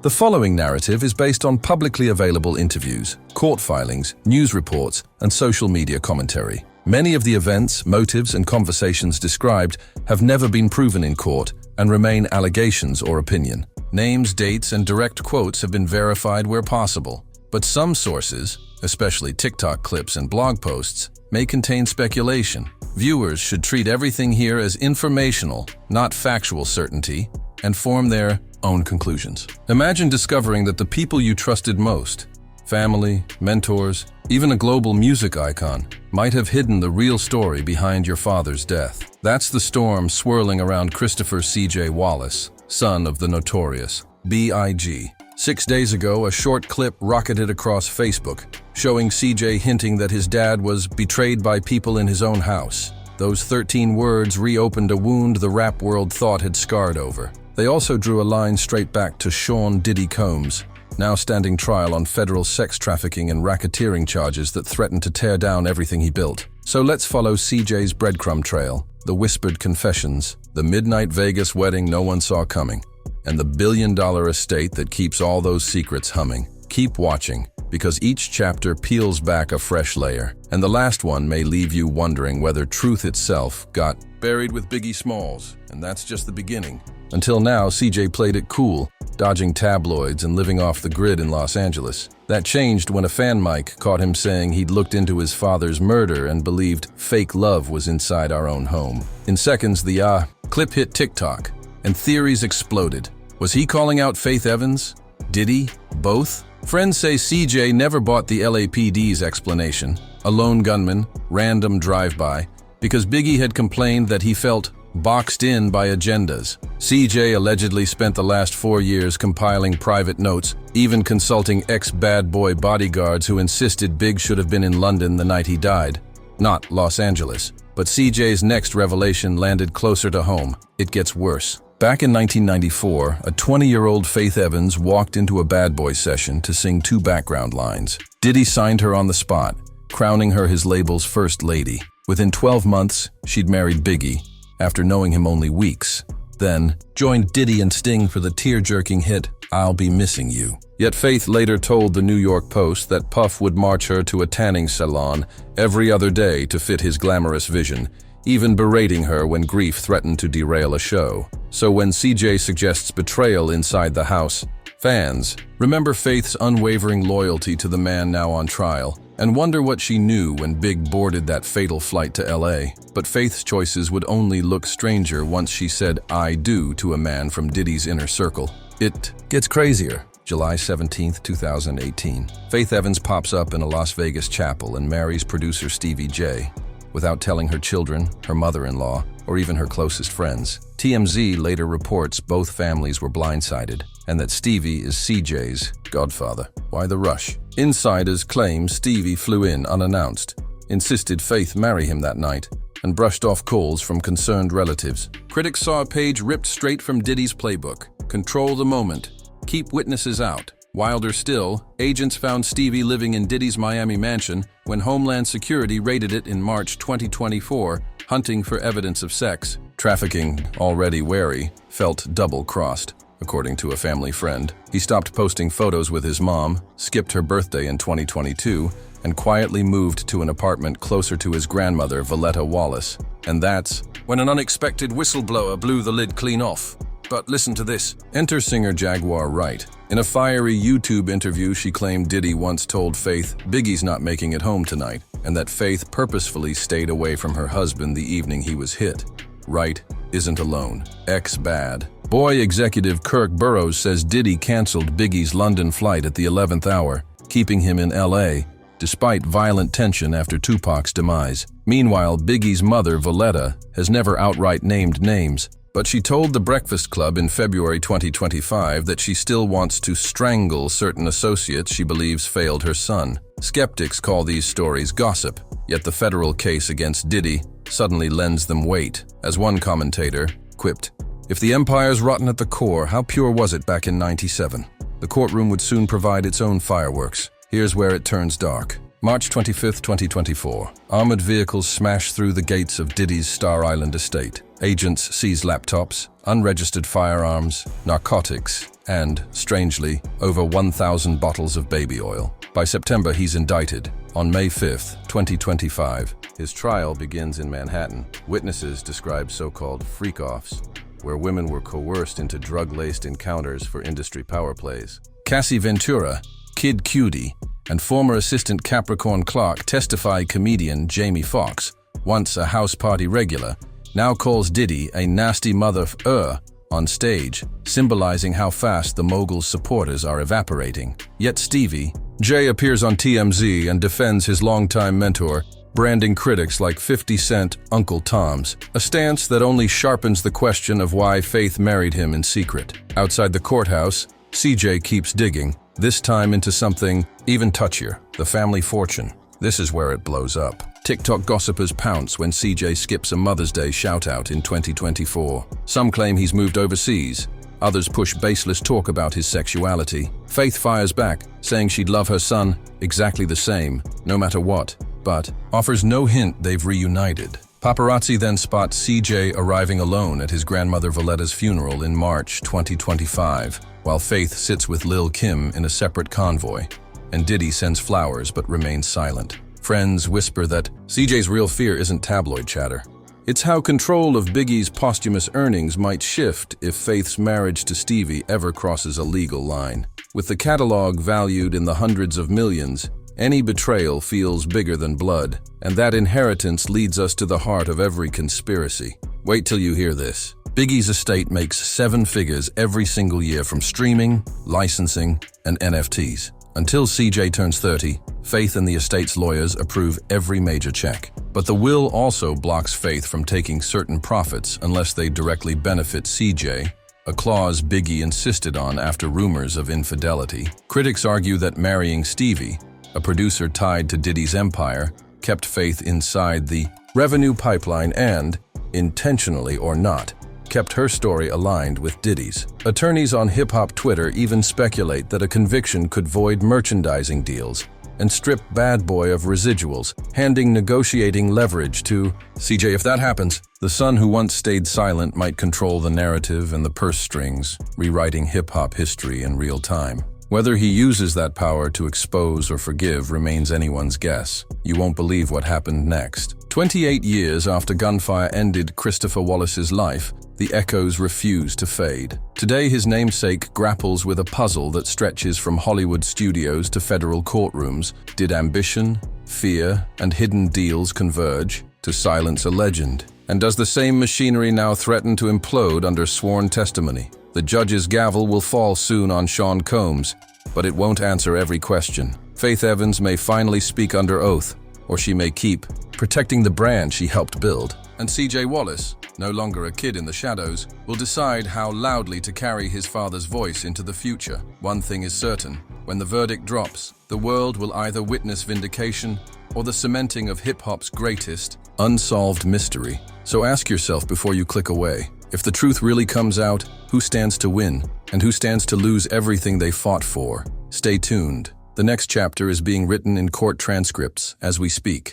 The following narrative is based on publicly available interviews, court filings, news reports, and social media commentary. Many of the events, motives, and conversations described have never been proven in court and remain allegations or opinion. Names, dates, and direct quotes have been verified where possible, but some sources, especially TikTok clips and blog posts, may contain speculation. Viewers should treat everything here as informational, not factual certainty, and form their own conclusions. Imagine discovering that the people you trusted most, family, mentors, even a global music icon, might have hidden the real story behind your father's death. That's the storm swirling around Christopher CJ Wallace, son of the Notorious B.I.G. 6 days ago, a short clip rocketed across Facebook, showing CJ hinting that his dad was betrayed by people in his own house. Those 13 words reopened a wound the rap world thought had scarred over. They also drew a line straight back to Sean Diddy Combs, now standing trial on federal sex trafficking and racketeering charges that threaten to tear down everything he built. So let's follow CJ's breadcrumb trail, the whispered confessions, the midnight Vegas wedding no one saw coming, and the billion-dollar estate that keeps all those secrets humming. Keep watching, because each chapter peels back a fresh layer, and the last one may leave you wondering whether truth itself got buried with Biggie Smalls, and that's just the beginning. Until now, CJ played it cool, dodging tabloids and living off the grid in Los Angeles. That changed when a fan mic caught him saying he'd looked into his father's murder and believed fake love was inside our own home. In seconds, the clip hit TikTok, and theories exploded. Was he calling out Faith Evans? Diddy? Both? Friends say CJ never bought the LAPD's explanation, a lone gunman, random drive-by, because Biggie had complained that he felt boxed in by agendas. CJ allegedly spent the last 4 years compiling private notes, even consulting ex-bad boy bodyguards who insisted Big should have been in London the night he died, not Los Angeles. But CJ's next revelation landed closer to home. It gets worse. Back in 1994, a 20-year-old Faith Evans walked into a bad boy session to sing 2 background lines. Diddy signed her on the spot, crowning her his label's first lady. Within 12 months, she'd married Biggie, after knowing him only weeks. Then, joined Diddy and Sting for the tear-jerking hit, I'll Be Missing You. Yet Faith later told the New York Post that Puff would march her to a tanning salon every other day to fit his glamorous vision, even berating her when grief threatened to derail a show. So when CJ suggests betrayal inside the house, fans remember Faith's unwavering loyalty to the man now on trial, and wonder what she knew when Big boarded that fatal flight to LA. But Faith's choices would only look stranger once she said "I do" to a man from Diddy's inner circle. It gets crazier. July 17, 2018. Faith Evans pops up in a Las Vegas chapel and marries producer Stevie J, without telling her children, her mother-in-law, or even her closest friends. TMZ later reports both families were blindsided, and that Stevie is CJ's godfather. Why the rush? Insiders claim Stevie flew in unannounced, insisted Faith marry him that night, and brushed off calls from concerned relatives. Critics saw a page ripped straight from Diddy's playbook. Control the moment. Keep witnesses out. Wilder still, agents found Stevie living in Diddy's Miami mansion when Homeland Security raided it in March 2024, hunting for evidence of sex. Trafficking, already wary, felt double-crossed, according to a family friend. He stopped posting photos with his mom, skipped her birthday in 2022, and quietly moved to an apartment closer to his grandmother, Valletta Wallace. And that's when an unexpected whistleblower blew the lid clean off. But listen to this. Enter singer Jaguar Wright. In a fiery YouTube interview, she claimed Diddy once told Faith Biggie's not making it home tonight, and that Faith purposefully stayed away from her husband the evening he was hit. Wright isn't alone. Ex-bad boy executive Kirk Burrows says Diddy canceled Biggie's London flight at the 11th hour, keeping him in LA, despite violent tension after Tupac's demise. Meanwhile, Biggie's mother, Valletta, has never outright named names, but she told The Breakfast Club in February 2025 that she still wants to strangle certain associates she believes failed her son. Skeptics call these stories gossip, yet the federal case against Diddy suddenly lends them weight. As one commentator quipped, "If the empire's rotten at the core, how pure was it back in '97? The courtroom would soon provide its own fireworks. Here's where it turns dark." March 25, 2024. Armored vehicles smash through the gates of Diddy's Star Island estate. Agents seize laptops, unregistered firearms, narcotics, and, strangely, over 1,000 bottles of baby oil. By September, he's indicted. On May 5, 2025, his trial begins in Manhattan. Witnesses describe so-called freak-offs, where women were coerced into drug-laced encounters for industry power plays. Cassie Ventura, Kid Cudi, and former assistant Capricorn Clark testify. Comedian Jamie Foxx, once a house party regular, now calls Diddy a nasty mother-f***er on stage, symbolizing how fast the mogul's supporters are evaporating. Yet Stevie J appears on TMZ and defends his longtime mentor, branding critics like 50 Cent Uncle Tom's, a stance that only sharpens the question of why Faith married him in secret. Outside the courthouse, CJ keeps digging, this time into something even touchier, the family fortune. This is where it blows up. TikTok gossipers pounce when CJ skips a Mother's Day shout-out in 2024. Some claim he's moved overseas. Others push baseless talk about his sexuality. Faith fires back, saying she'd love her son exactly the same, no matter what, but offers no hint they've reunited. Paparazzi then spot CJ arriving alone at his grandmother Valletta's funeral in March 2025, while Faith sits with Lil' Kim in a separate convoy, and Diddy sends flowers but remains silent. Friends whisper that CJ's real fear isn't tabloid chatter. It's how control of Biggie's posthumous earnings might shift if Faith's marriage to Stevie ever crosses a legal line. With the catalog valued in the hundreds of millions, any betrayal feels bigger than blood, and that inheritance leads us to the heart of every conspiracy. Wait till you hear this. Biggie's estate makes 7 figures every single year from streaming, licensing, and NFTs. Until CJ turns 30, Faith and the estate's lawyers approve every major check. But the will also blocks Faith from taking certain profits unless they directly benefit CJ, a clause Biggie insisted on after rumors of infidelity. Critics argue that marrying Stevie, a producer tied to Diddy's empire, kept Faith inside the revenue pipeline and, intentionally or not, kept her story aligned with Diddy's. Attorneys on hip-hop Twitter even speculate that a conviction could void merchandising deals and strip Bad Boy of residuals, handing negotiating leverage to CJ. If that happens, the son who once stayed silent might control the narrative and the purse strings, rewriting hip-hop history in real time. Whether he uses that power to expose or forgive remains anyone's guess. You won't believe what happened next. 28 years after gunfire ended Christopher Wallace's life, the echoes refuse to fade. Today, his namesake grapples with a puzzle that stretches from Hollywood studios to federal courtrooms. Did ambition, fear, and hidden deals converge to silence a legend? And does the same machinery now threaten to implode under sworn testimony? The judge's gavel will fall soon on Sean Combs, but it won't answer every question. Faith Evans may finally speak under oath, or she may keep protecting the brand she helped build. And CJ Wallace, no longer a kid in the shadows, will decide how loudly to carry his father's voice into the future. One thing is certain, when the verdict drops, the world will either witness vindication or the cementing of hip-hop's greatest unsolved mystery. So ask yourself before you click away, if the truth really comes out, who stands to win and who stands to lose everything they fought for? Stay tuned. The next chapter is being written in court transcripts as we speak.